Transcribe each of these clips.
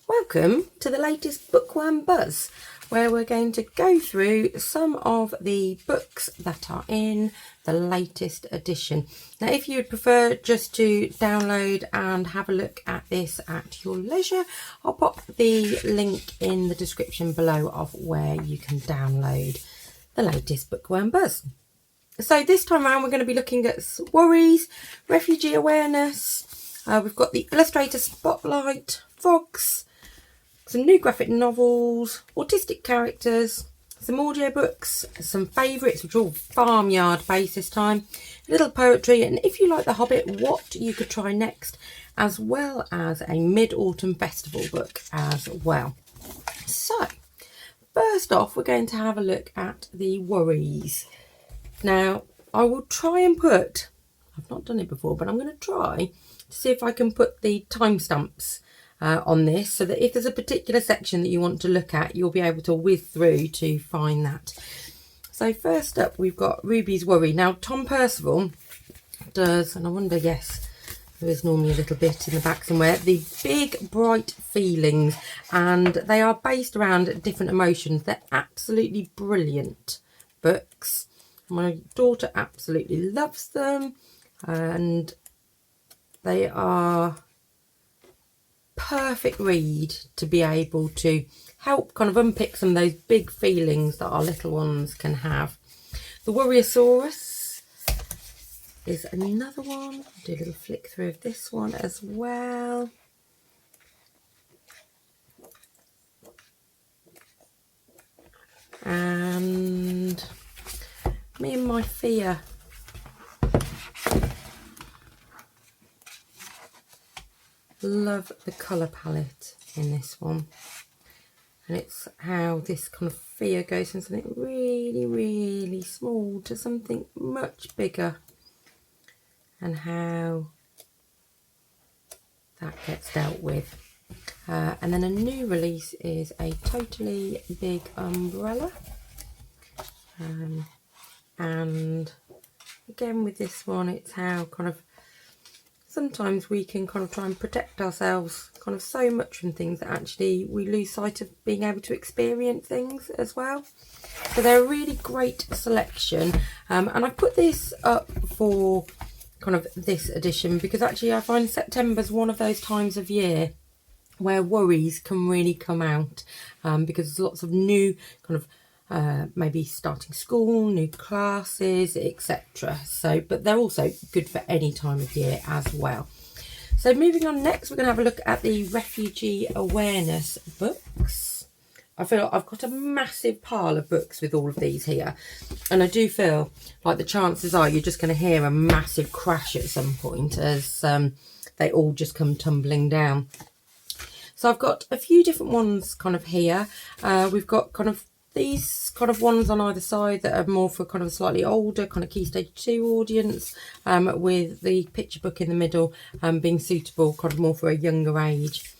Welcome to the latest Bookworm Buzz, where we're going to go through some of the books that are in the latest edition. Now, if you would prefer just to download and have a look at this at your leisure, I'll pop the link in the description below of where you can download the latest Bookworm Buzz. So this time around, we're going to be looking at worries, refugee awareness. We've got the illustrator spotlight, frogs, some new graphic novels, autistic characters, some audiobooks, some favourites, which are all farmyard based this time, a little poetry, and if you like The Hobbit, what you could try next, as well as a mid-autumn festival book as well. So, first off, we're going to have a look at the worries. Now, I will try and put, I've not done it before, but I'm going to try to see if I can put the timestamps on this, so that if there's a particular section that you want to look at, you'll be able to whiz through to find that. So first up, we've got Ruby's Worry. Now, Tom Percival does, and I wonder, yes, there is normally a little bit in the back somewhere, the big bright feelings, and they are based around different emotions. They're absolutely brilliant books. My daughter absolutely loves them, and they are perfect read to be able to help kind of unpick some of those big feelings that our little ones can have. The Worryosaurus is another one. I'll do a little flick through of this one as well. And Me and My Fear. Love the colour palette in this one, and it's how this kind of fear goes from something really small to something much bigger, and how that gets dealt with. And then a new release is A Totally Big Umbrella, and again with this one, it's how kind of sometimes we can kind of try and protect ourselves kind of so much from things that actually we lose sight of being able to experience things as well. So they're a really great selection, and I put this up for kind of this edition because actually I find September's one of those times of year where worries can really come out, because there's lots of new kind of maybe starting school, new classes, etc. So, but they're also good for any time of year as well. So moving on, next we're going to have a look at the refugee awareness books. I feel like I've got a massive pile of books with all of these here, and I do feel like the chances are you're just going to hear a massive crash at some point as they all just come tumbling down. So I've got a few different ones kind of here. We've got kind of these kind of ones on either side that are more for kind of a slightly older kind of Key Stage 2 audience, with the picture book in the middle being suitable kind of more for a younger age.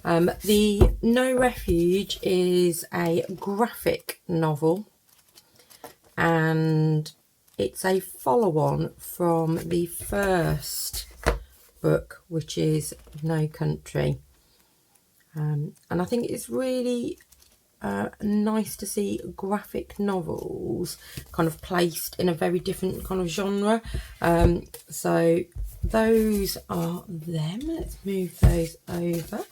The No Refuge is a graphic novel, and it's a follow-on from the first book, which is No Country. And I think it's really nice to see graphic novels kind of placed in a very different kind of genre. So those are them. Let's move those over.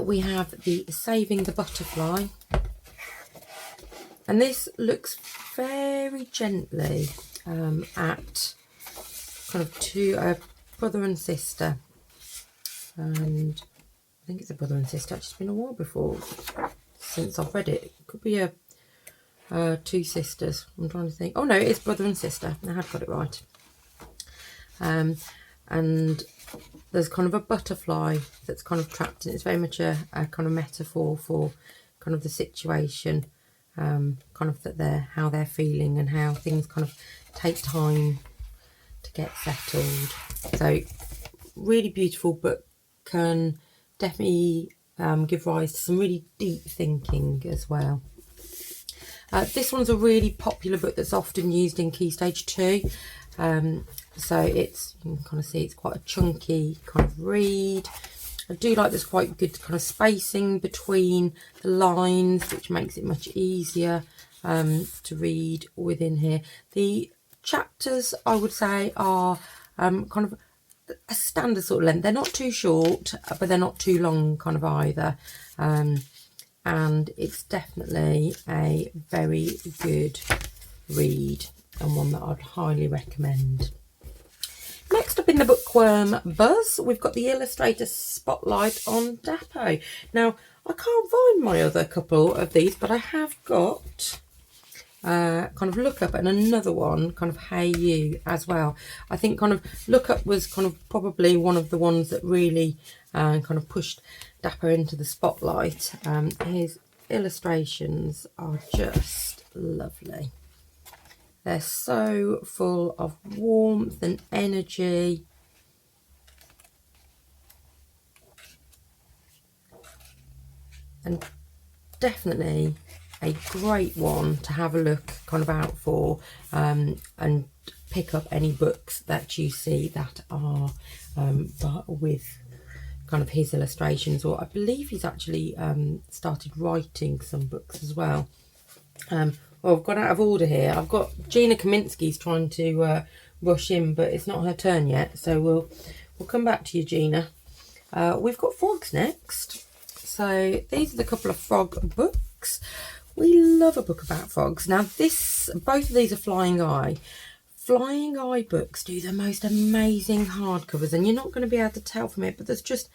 We have the Saving the Butterfly, and this looks very gently at kind of a brother and sister, and I think it's a brother and sister. It's been a while since I've read it. It could be two sisters. I'm trying to think. Oh no, it's brother and sister. I had got it right. And there's kind of a butterfly that's kind of trapped, and it's very much a kind of metaphor for kind of the situation, kind of that how they're feeling and how things kind of take time to get settled. So really beautiful book, can definitely give rise to some really deep thinking as well. This one's a really popular book that's often used in Key Stage 2. So it's, you can kind of see it's quite a chunky kind of read. I do like there's quite good kind of spacing between the lines, which makes it much easier to read within here. The chapters, I would say, are kind of a standard sort of length. They're not too short, but they're not too long kind of either. And it's definitely a very good read and one that I'd highly recommend. Next up in the Bookworm Buzz, we've got the Illustrator Spotlight on Dapo. Now, I can't find my other couple of these, but I have got kind of Look Up and another one, kind of Hey You as well. I think kind of Look Up was kind of probably one of the ones that really kind of pushed Dapo into the spotlight. His illustrations are just lovely. They're so full of warmth and energy. And definitely a great one to have a look kind of out for and pick up any books that you see that are with kind of his illustrations, or I believe he's actually started writing some books as well. Well, I've gone out of order here. I've got Gina Kaminsky's trying to rush in, but it's not her turn yet, so we'll come back to you, Gina. We've got frogs next. So these are the couple of frog books. We love a book about frogs. Now both of these are Flying Eye. Flying Eye books do the most amazing hardcovers, and you're not going to be able to tell from it, but there's just,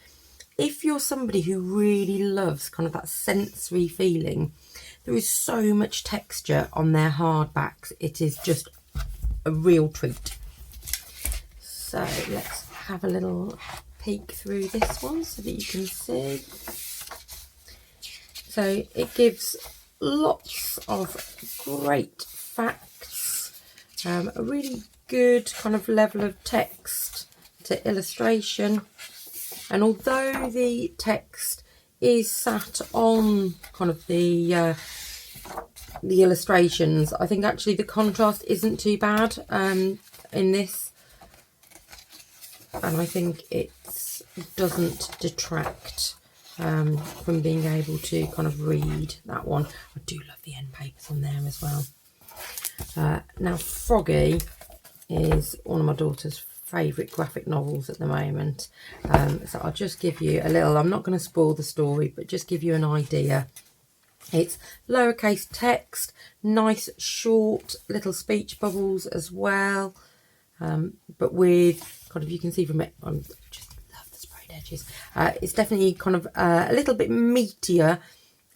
if you're somebody who really loves kind of that sensory feeling, there is so much texture on their hardbacks. It is just a real treat. So let's have a little peek through this one so that you can see. So it gives lots of great facts, a really good kind of level of text to illustration. And although the text is sat on kind of the illustrations, I think actually the contrast isn't too bad in this, and I think it doesn't detract from being able to kind of read that one. I do love the end papers on there as well. Now Froggy is one of my daughter's favourite graphic novels at the moment, so I'll just give you a little, I'm not going to spoil the story, but just give you an idea. It's lowercase text, nice short little speech bubbles as well, but with kind of, you can see from it, I just love the sprayed edges. It's definitely kind of a little bit meatier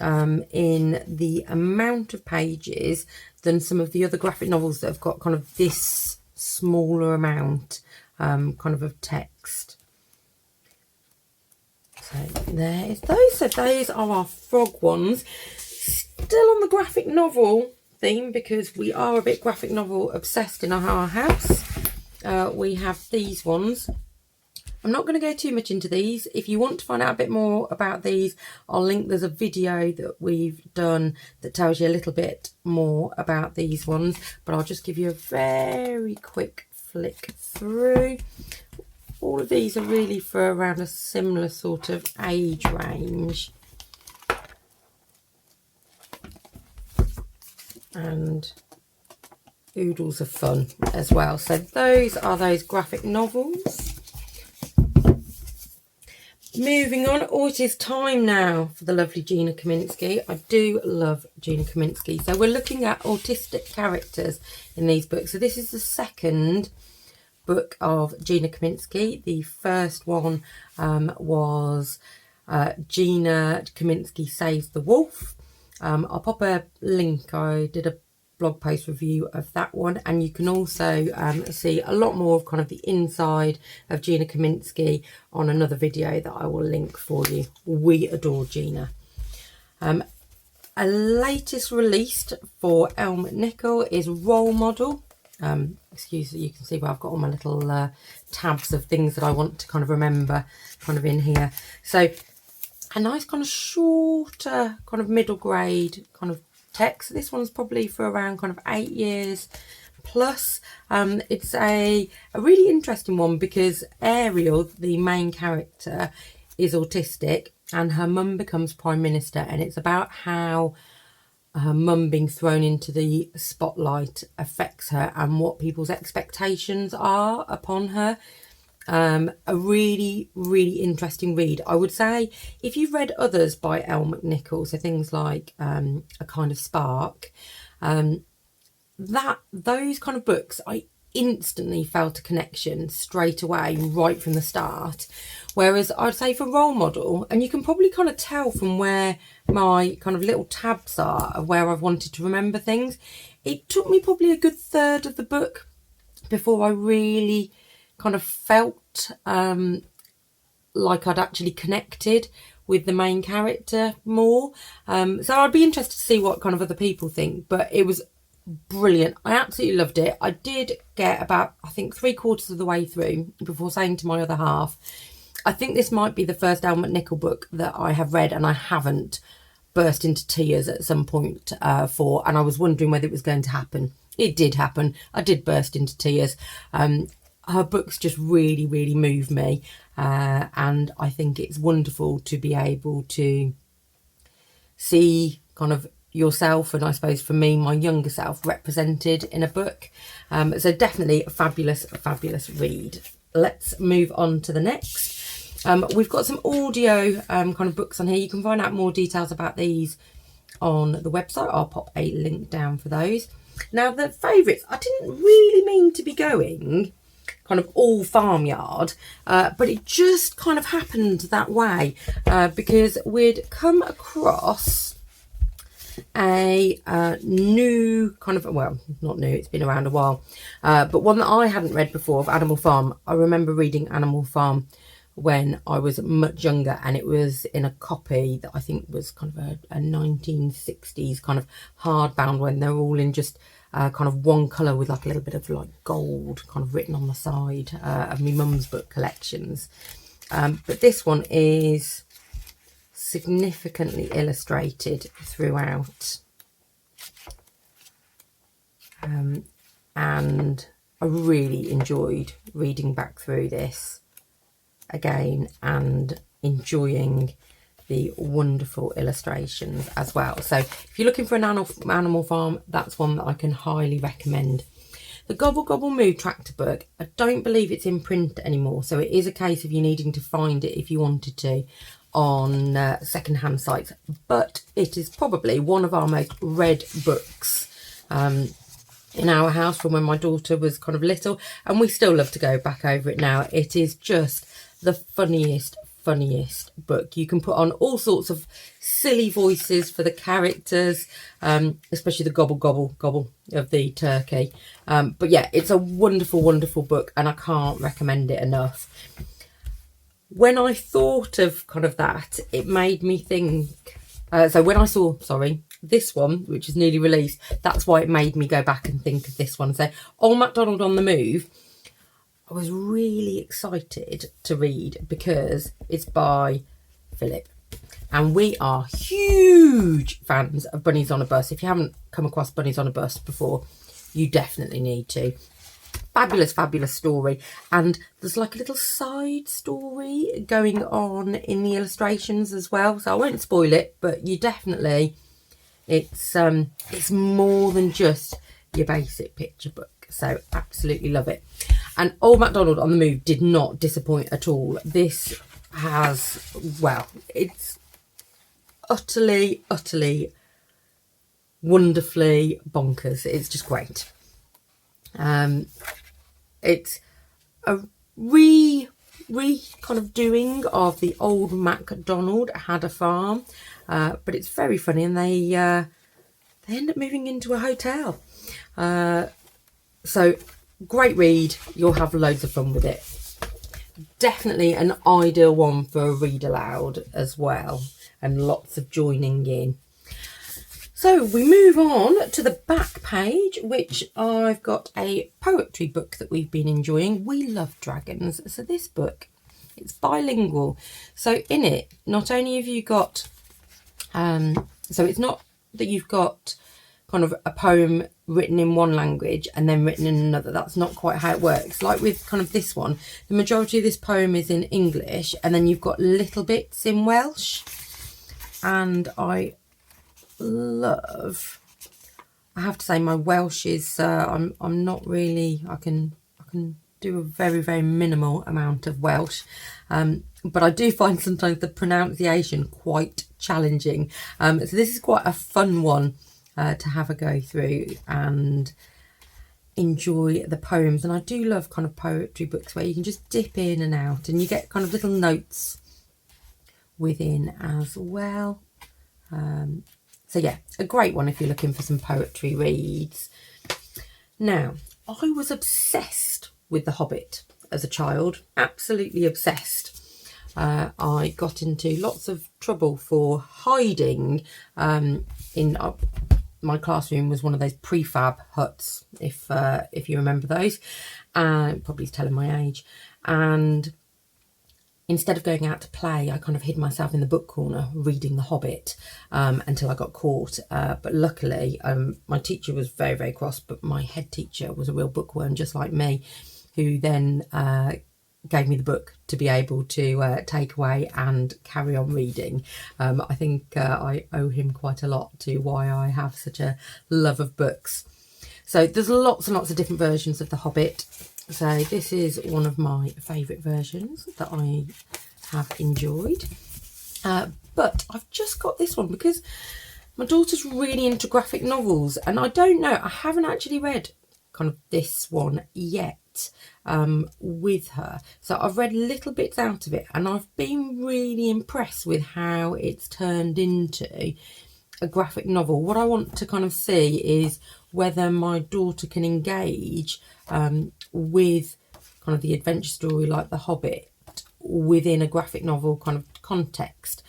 in the amount of pages than some of the other graphic novels that have got kind of this smaller amount kind of text. So there is those. So those are our frog ones. Still on the graphic novel theme, because we are a bit graphic novel obsessed in our house. We have these ones. I'm not going to go too much into these. If you want to find out a bit more about these, I'll link, there's a video that we've done that tells you a little bit more about these ones, but I'll just give you a very quick flick through. All of these are really for around a similar sort of age range. And oodles of fun as well. So those are those graphic novels. Moving on, it is time now for the lovely Gina Kaminsky. I do love Gina Kaminsky. So we're looking at autistic characters in these books. So this is the second book of Gina Kaminsky. The first one was Gina Kaminsky Saves the Wolf. I'll pop a link. I did a blog post review of that one, and you can also see a lot more of kind of the inside of Gina Kaminsky on another video that I will link for you. We adore Gina. A latest released for Elm Nickel is Role Model. Excuse me, you can see where I've got all my little tabs of things that I want to kind of remember kind of in here. So a nice kind of shorter kind of middle grade kind of text. This one's probably for around kind of 8 years plus. It's a really interesting one because Ariel, the main character, is autistic and her mum becomes Prime Minister, and it's about how her mum being thrown into the spotlight affects her and what people's expectations are upon her. A really, really interesting read. I would say if you've read others by Elle McNichol, so things like A Kind of Spark, those kind of books, I instantly felt a connection straight away, right from the start. Whereas I'd say for role model, and you can probably kind of tell from where my kind of little tabs are of where I've wanted to remember things, it took me probably a good third of the book before I really kind of felt like I'd actually connected with the main character more. So I'd be interested to see what kind of other people think, but it was brilliant. I absolutely loved it. I did get about, I think, 3/4 of the way through before saying to my other half, I think this might be the first Elle McNichol book that I have read and I haven't burst into tears at some point for, and I was wondering whether it was going to happen. It did happen. I did burst into tears. Her books just really, really move me, and I think it's wonderful to be able to see kind of yourself, and I suppose for me, my younger self, represented in a book. So definitely a fabulous, fabulous read. Let's move on to the next. We've got some audio kind of books on here. You can find out more details about these on the website. I'll pop a link down for those. Now, the favourites, I didn't really mean to be going kind of all farmyard, but it just kind of happened that way because we'd come across a new kind of, well, not new, it's been around a while, but one that I hadn't read before, of Animal Farm. I remember reading Animal Farm when I was much younger, and it was in a copy that I think was kind of a 1960s kind of hardbound, when they're all in just kind of one colour with like a little bit of like gold kind of written on the side of my mum's book collections. But this one is significantly illustrated throughout, and I really enjoyed reading back through this again and enjoying the wonderful illustrations as well. So if you're looking for an Animal Farm, that's one that I can highly recommend. The Gobble Gobble Moo tractor book, I don't believe it's in print anymore, so it is a case of you needing to find it if you wanted to on second-hand sites, but it is probably one of our most read books in our house from when my daughter was kind of little, and we still love to go back over it now. It is just the funniest book. You can put on all sorts of silly voices for the characters, especially the gobble gobble gobble of the turkey. But yeah, it's a wonderful book, and I can't recommend it enough. When I thought of kind of that, it made me think, so when I saw, this one, which is newly released, that's why it made me go back and think of this one. So Old MacDonald on the Move, I was really excited to read because it's by Philip, and we are huge fans of Bunnies on a Bus. If you haven't come across Bunnies on a Bus before, you definitely need to. Fabulous story, and there's like a little side story going on in the illustrations as well, so I won't spoil it, but you definitely, it's more than just your basic picture book, so absolutely love it. And Old MacDonald on the Move did not disappoint at all. This has, well, it's utterly wonderfully bonkers. It's just great. It's a kind of doing of the Old MacDonald Had a Farm, but it's very funny, and they end up moving into a hotel. So great read. You'll have loads of fun with it. Definitely an ideal one for a read aloud as well, and lots of joining in. So we move on to the back page, which I've got a poetry book that we've been enjoying. We Love Dragons. So this book, it's bilingual. So in it, not only have you got, so it's not that you've got kind of a poem written in one language and then written in another. That's not quite how it works. Like with kind of this one, the majority of this poem is in English, and then you've got little bits in Welsh. And I have to say my Welsh is I'm not really, I can do a very, very minimal amount of Welsh, but I do find sometimes the pronunciation quite challenging. So this is quite a fun one to have a go through and enjoy the poems. And I do love kind of poetry books where you can just dip in and out and you get kind of little notes within as well. So yeah, a great one if you're looking for some poetry reads. Now, I was obsessed with The Hobbit as a child, absolutely obsessed. I got into lots of trouble for hiding in my classroom was one of those prefab huts, if you remember those. Probably telling my age. And instead of going out to play, I kind of hid myself in the book corner reading The Hobbit until I got caught. But luckily, my teacher was very, very cross, but my head teacher was a real bookworm just like me, who then gave me the book to be able to take away and carry on reading. I think I owe him quite a lot to why I have such a love of books. So there's lots and lots of different versions of The Hobbit. So this is one of my favourite versions that I have enjoyed. But I've just got this one because my daughter's really into graphic novels, and I don't know, I haven't actually read kind of this one yet with her. So I've read little bits out of it, and I've been really impressed with how it's turned into a graphic novel. What I want to kind of see is whether my daughter can engage with kind of the adventure story like The Hobbit within a graphic novel kind of context.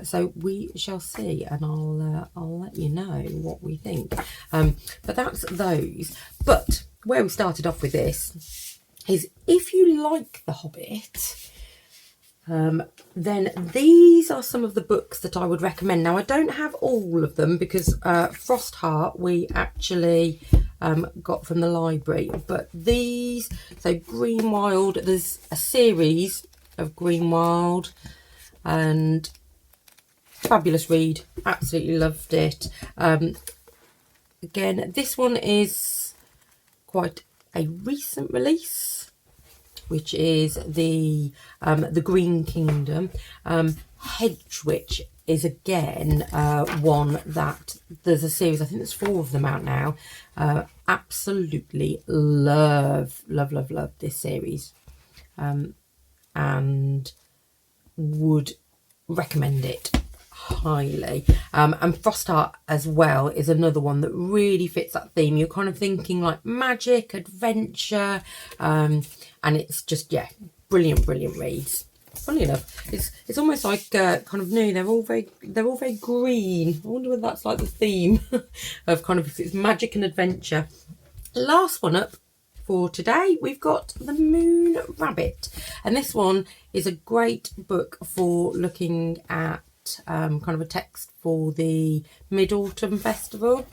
So we shall see, and I'll let you know what we think. But that's those. But where we started off with this is, if you like The Hobbit, then these are some of the books that I would recommend. Now, I don't have all of them because Frostheart we actually got from the library, but these, so Greenwild, there's a series of Greenwild, and fabulous read, absolutely loved it. Again, this one is quite a recent release, which is the Green Kingdom. Hedge Witch is again one that there's a series, I think there's 4 of them out now. Absolutely love this series, and would recommend it highly. And Frostheart as well is another one that really fits that theme. You're kind of thinking like magic, adventure, and it's just, yeah, brilliant reads. Funny enough, it's almost like kind of new. They're all very green. I wonder whether that's like the theme of kind of, it's magic and adventure. Last one up for today, we've got The Moon Rabbit, and this one is a great book for looking at kind of a text for the Mid-Autumn Festival.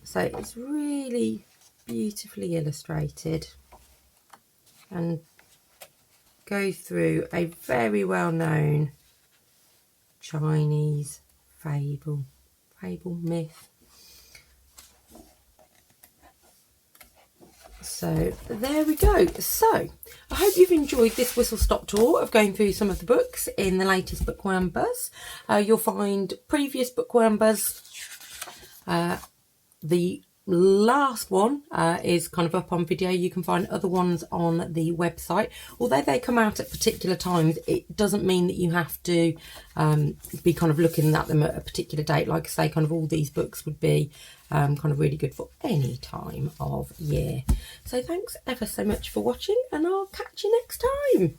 So it's really beautifully illustrated and goes through a very well-known Chinese fable myth. So there we go. So I hope you've enjoyed this whistle-stop tour of going through some of the books in the latest Bookworm Buzz. You'll find previous Bookworm Buzz. The last one is kind of up on video. You can find other ones on the website. Although they come out at particular times, it doesn't mean that you have to be kind of looking at them at a particular date. Like I say, kind of all these books would be kind of really good for any time of year. So thanks ever so much for watching, and I'll catch you next time.